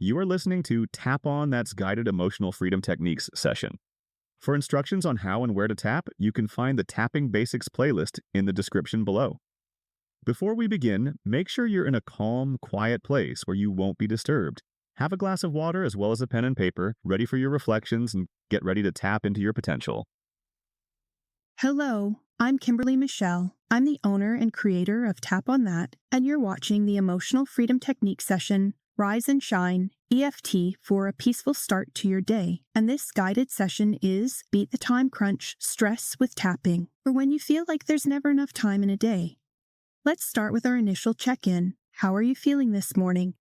You are listening to Tap On That's Guided Emotional Freedom Techniques session. For instructions on how and where to tap, you can find the Tapping Basics playlist in the description below. Before we begin, make sure you're in a calm, quiet place where you won't be disturbed. Have a glass of water as well as a pen and paper, ready for your reflections, and get ready to tap into your potential. Hello, I'm Kimberly Michelle. I'm the owner and creator of Tap On That, and you're watching the Emotional Freedom Technique session, Rise and Shine, EFT for a peaceful start to your day. And this guided session is Beat the Time Crunch, Stress with Tapping, for when you feel like there's never enough time in a day. Let's start with our initial check-in. How are you feeling this morning?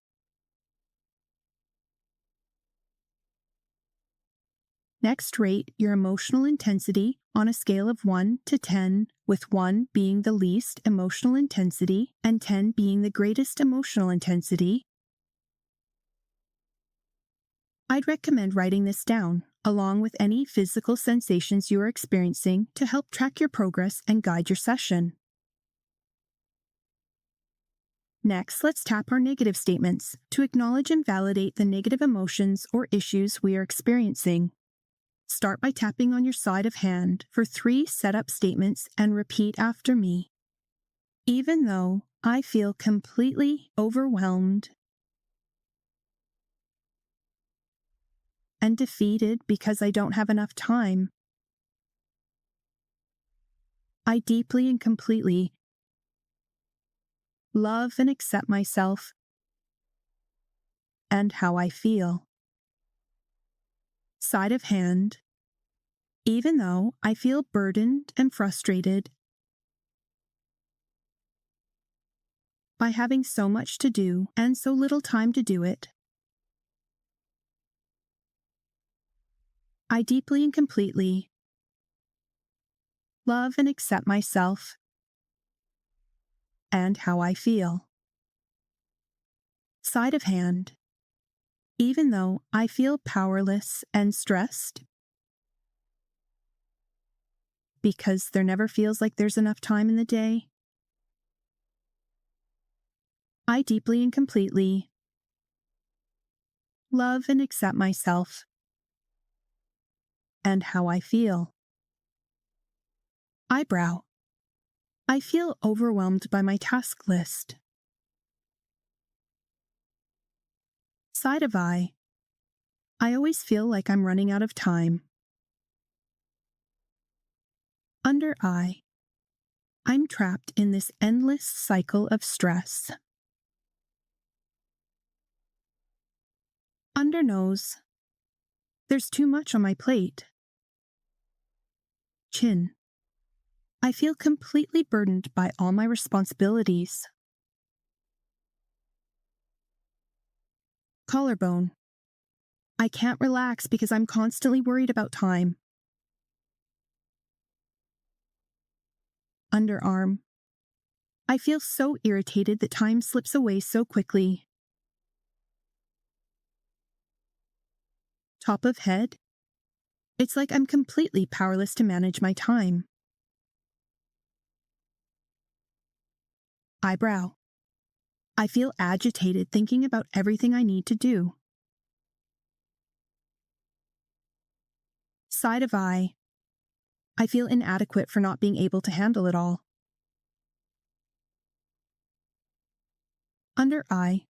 Next, rate your emotional intensity on a scale of 1 to 10, with 1 being the least emotional intensity and 10 being the greatest emotional intensity. I'd recommend writing this down, along with any physical sensations you are experiencing to help track your progress and guide your session. Next, let's tap our negative statements to acknowledge and validate the negative emotions or issues we are experiencing. Start by tapping on your side of hand for 3 setup statements and repeat after me. Even though I feel completely overwhelmed and defeated because I don't have enough time, I deeply and completely love and accept myself and how I feel. Side of hand, even though I feel burdened and frustrated by having so much to do and so little time to do it, I deeply and completely love and accept myself and how I feel. Side of hand, even though I feel powerless and stressed because there never feels like there's enough time in the day, I deeply and completely love and accept myself and how I feel. Eyebrow, I feel overwhelmed by my task list. Side of eye, I always feel like I'm running out of time. Under eye, I'm trapped in this endless cycle of stress. Under nose, there's too much on my plate. Chin, I feel completely burdened by all my responsibilities. Collarbone, I can't relax because I'm constantly worried about time. Underarm, I feel so irritated that time slips away so quickly. Top of head, it's like I'm completely powerless to manage my time. Eyebrow, I feel agitated thinking about everything I need to do. Side of eye, I feel inadequate for not being able to handle it all. Under eye,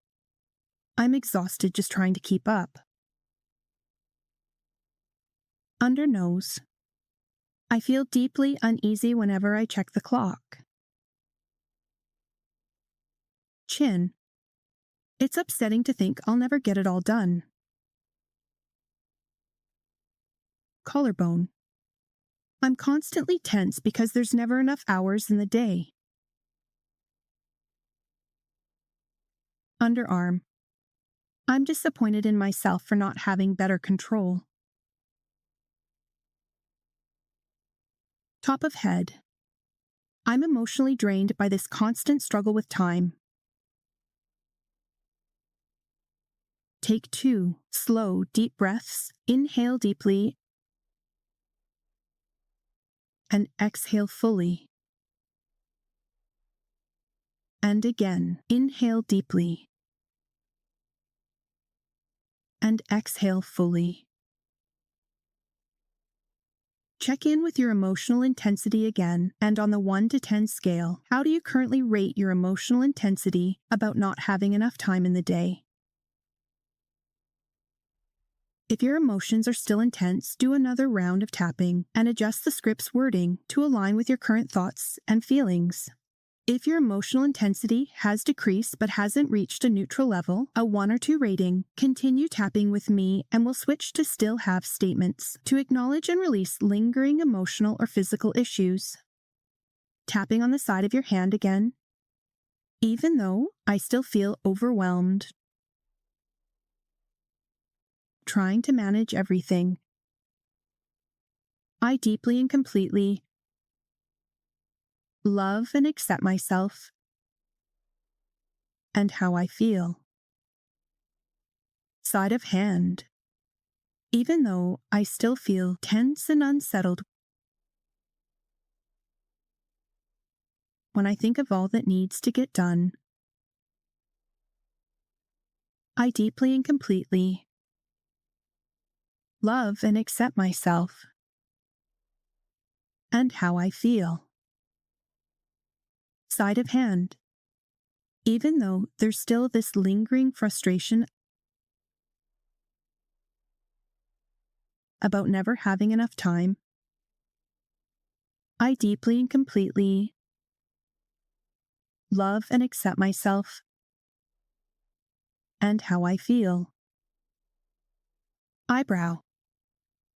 I'm exhausted just trying to keep up. Under nose, I feel deeply uneasy whenever I check the clock. Chin, it's upsetting to think I'll never get it all done. Collarbone, I'm constantly tense because there's never enough hours in the day. Underarm, I'm disappointed in myself for not having better control. Top of head, I'm emotionally drained by this constant struggle with time. Take 2 slow, deep breaths. Inhale deeply and exhale fully. And again, inhale deeply and exhale fully. Check in with your emotional intensity again, and on the 1 to 10 scale, how do you currently rate your emotional intensity about not having enough time in the day? If your emotions are still intense, do another round of tapping and adjust the script's wording to align with your current thoughts and feelings. If your emotional intensity has decreased but hasn't reached a neutral level, a 1 or 2 rating, continue tapping with me and we'll switch to still have statements to acknowledge and release lingering emotional or physical issues. Tapping on the side of your hand again. Even though I still feel overwhelmed. Trying to manage everything. I deeply and completely love and accept myself and how I feel. Side of hand. Even though I still feel tense and unsettled when I think of all that needs to get done, I deeply and completely love and accept myself and how I feel. Side of hand. Even though there's still this lingering frustration about never having enough time, I deeply and completely love and accept myself and how I feel. Eyebrow.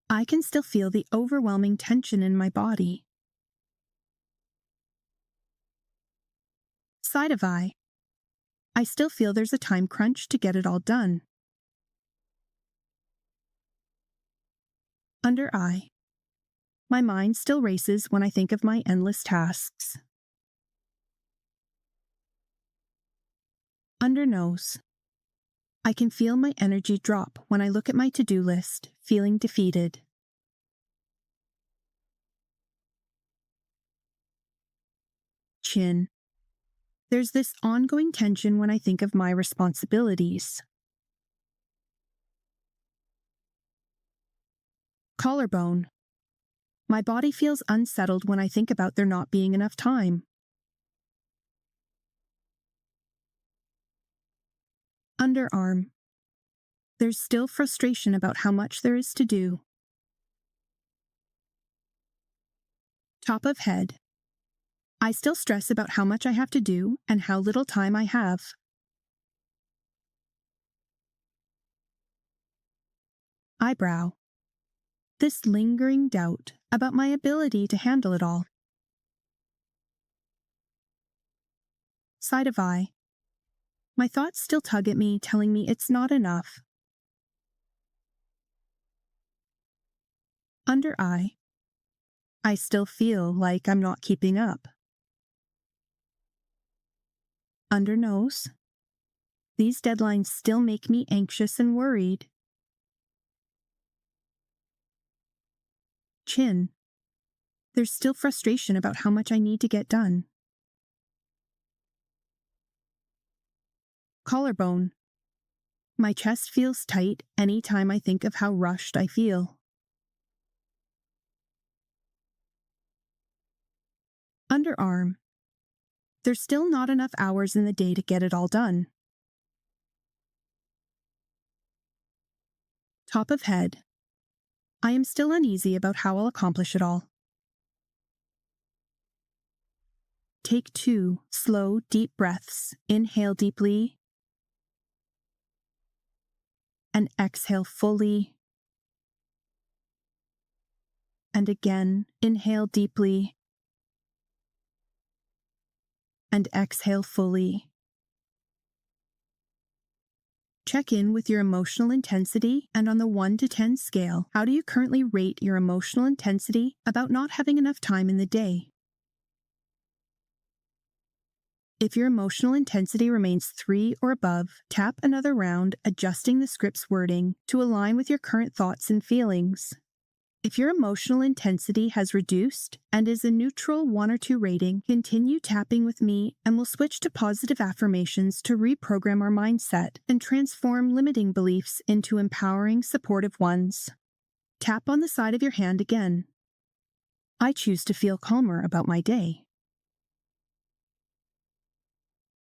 I can still feel the overwhelming tension in my body. Side of eye. I still feel there's a time crunch to get it all done. Under eye. My mind still races when I think of my endless tasks. Under nose. I can feel my energy drop when I look at my to-do list, feeling defeated. Chin. There's this ongoing tension when I think of my responsibilities. Collarbone. My body feels unsettled when I think about there not being enough time. Underarm. There's still frustration about how much there is to do. Top of head. I still stress about how much I have to do and how little time I have. Eyebrow. This lingering doubt about my ability to handle it all. Side of eye. My thoughts still tug at me, telling me it's not enough. Under eye. I still feel like I'm not keeping up. Under nose. These deadlines still make me anxious and worried. Chin. There's still frustration about how much I need to get done. Collarbone. My chest feels tight any time I think of how rushed I feel. Underarm. There's still not enough hours in the day to get it all done. Top of head. I am still uneasy about how I'll accomplish it all. Take 2 slow, deep breaths. Inhale deeply and exhale fully. And again, inhale deeply and exhale fully. Check in with your emotional intensity, and on the 1 to 10 scale, how do you currently rate your emotional intensity about not having enough time in the day? If your emotional intensity remains 3 or above, tap another round, adjusting the script's wording to align with your current thoughts and feelings. If your emotional intensity has reduced and is a neutral 1 or 2 rating, continue tapping with me and we'll switch to positive affirmations to reprogram our mindset and transform limiting beliefs into empowering, supportive ones. Tap on the side of your hand again. I choose to feel calmer about my day.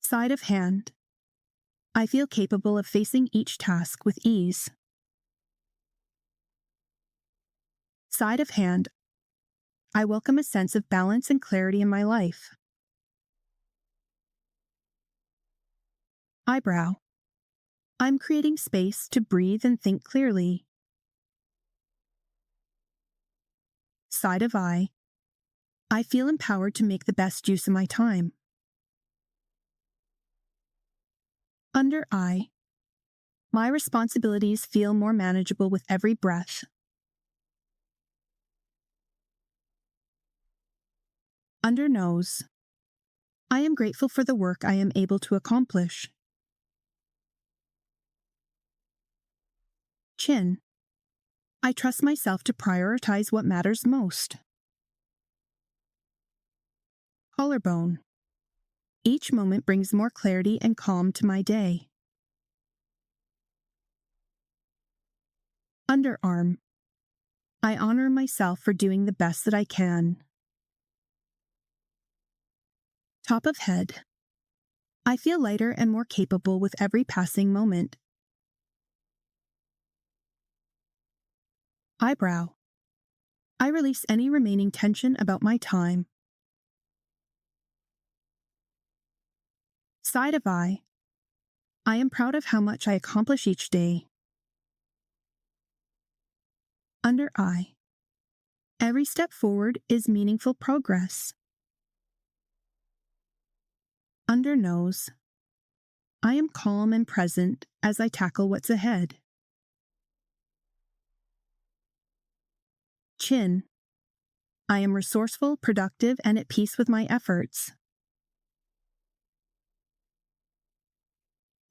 Side of hand. I feel capable of facing each task with ease. Side of hand. I welcome a sense of balance and clarity in my life. Eyebrow. I'm creating space to breathe and think clearly. Side of eye. I feel empowered to make the best use of my time. Under eye. My responsibilities feel more manageable with every breath. Under nose. I am grateful for the work I am able to accomplish. Chin. I trust myself to prioritize what matters most. Collarbone. Each moment brings more clarity and calm to my day. Underarm. I honor myself for doing the best that I can. Top of head. I feel lighter and more capable with every passing moment. Eyebrow. I release any remaining tension about my time. Side of eye. I am proud of how much I accomplish each day. Under eye. Every step forward is meaningful progress. Under nose. I am calm and present as I tackle what's ahead. Chin. I am resourceful, productive, and at peace with my efforts.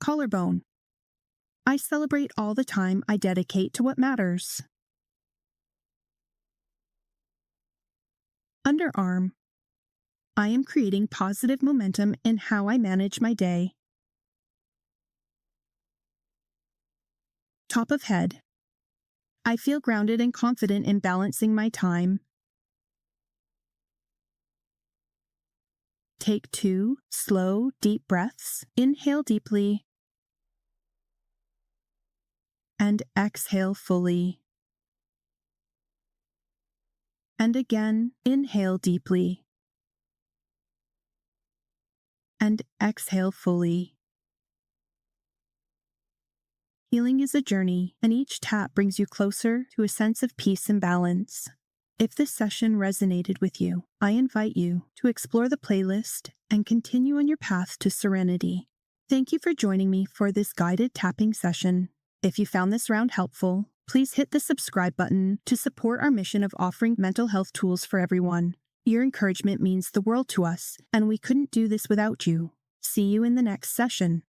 Collarbone. I celebrate all the time I dedicate to what matters. Underarm. I am creating positive momentum in how I manage my day. Top of head. I feel grounded and confident in balancing my time. Take 2 slow, deep breaths. Inhale deeply and exhale fully. And again, inhale deeply and exhale fully. Healing is a journey, and each tap brings you closer to a sense of peace and balance. If this session resonated with you, I invite you to explore the playlist and continue on your path to serenity. Thank you for joining me for this guided tapping session. If you found this round helpful, please hit the subscribe button to support our mission of offering mental health tools for everyone. Your encouragement means the world to us, and we couldn't do this without you. See you in the next session.